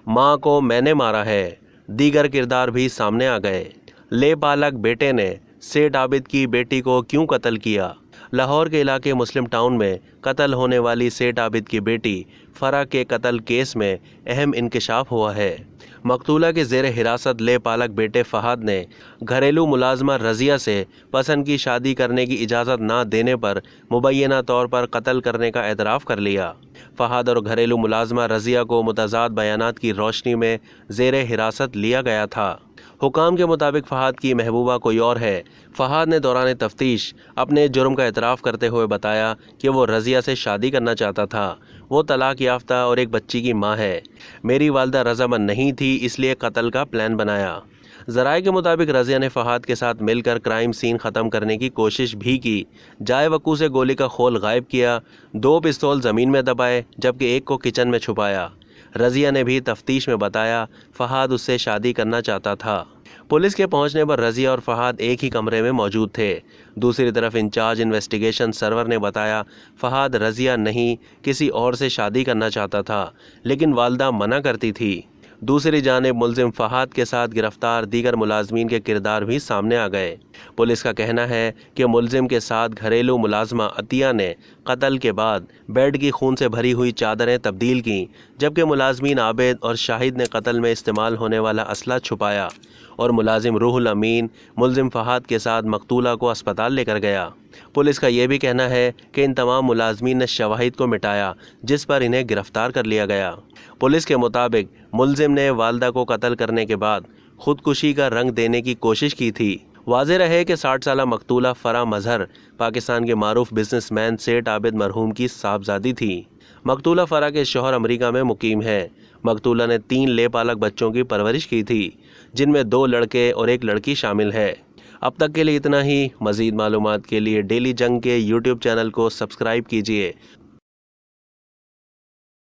मां को मैंने मारा है। दीगर किरदार भी सामने आ गए। लेपालक बेटे ने सेठ आबिद की बेटी को क्यों कत्ल किया? लाहौर के इलाके मुस्लिम टाउन में कत्ल होने वाली सेठ आबिद की बेटी फरा के कत्ल केस में अहम इंकशाफ हुआ है। मकतूला के ज़ेर हिरासत लेपालक बेटे फ़हाद ने घरेलू मुलाजमा रज़िया से पसंद की शादी करने की इजाज़त ना देने पर मुबैना तौर पर कत्ल करने का एतराफ़ कर लिया। फ़हाद और घरेलू मुलाजमा रज़िया को मुतज़ाद बयानात की रोशनी में ज़ेर हिरासत लिया गया था। हुकाम के मुताबिक फ़हाद की महबूबा कोई और है। फ़हाद ने दौरान तफ्तीश अपने जुर्म का एतराफ़ करते हुए बताया कि वो रज़िया से शादी करना चाहता था। वो तलाक याफ्ता और एक बच्ची की माँ है। मेरी वालदा रज़ामंद नहीं थी, इसलिए कत्ल का प्लान बनाया। ज़राए के मुताबिक रज़िया ने फ़हाद के साथ मिलकर क्राइम सीन ख़त्म करने की कोशिश भी की। जाए वकू से गोली का खोल गायब किया, 2 पिस्तौल ज़मीन में दबाए जबकि एक को किचन में छुपाया। रज़िया ने भी तफ्तीश में बताया फ़हाद उससे शादी करना चाहता था। पुलिस के पहुंचने पर रज़िया और फ़हाद एक ही कमरे में मौजूद थे। दूसरी तरफ इंचार्ज इन्वेस्टिगेशन सर्वर ने बताया फ़हाद रज़िया नहीं किसी और से शादी करना चाहता था, लेकिन वालदा मना करती थी। दूसरी जानिब मुलजिम फ़हाद के साथ गिरफ्तार दीगर मुलाजमीन के किरदार भी सामने आ गए। पुलिस का कहना है कि मुलजिम के साथ घरेलू मुलाजमा अतिया ने कत्ल के बाद बेड की खून से भरी हुई चादरें तब्दील की, जबकि मुलाजमीन आबिद और शाहिद ने कत्ल में इस्तेमाल होने वाला असला छुपाया और मुलाजिम रूहुल अमीन मुलजिम फ़हाद के साथ मकतूला को अस्पताल लेकर गया। पुलिस का यह भी कहना है कि इन तमाम मुलाजमीन ने शवाहिद को मिटाया, जिस पर इन्हें गिरफ्तार कर लिया गया। पुलिस के मुताबिक मुलजिम ने वालदा को कत्ल करने के बाद खुदकुशी का रंग देने की कोशिश की थी। वाज़ेह रहे कि 60 साला मकतूला फ़रा मजहर पाकिस्तान के मारूफ बिजनेसमैन सेठ आबिद मरहूम की साहबजादी थी। मकतूला फ़रा के शौहर अमेरिका में मुकीम है। मकतूला ने 3 लेपालक बच्चों की परवरिश की थी, जिनमें 2 लड़के और 1 लड़की शामिल है। अब तक के लिए इतना ही। मज़ीद मालूमात के लिए डेली जंग के यूट्यूब चैनल को सब्सक्राइब कीजिए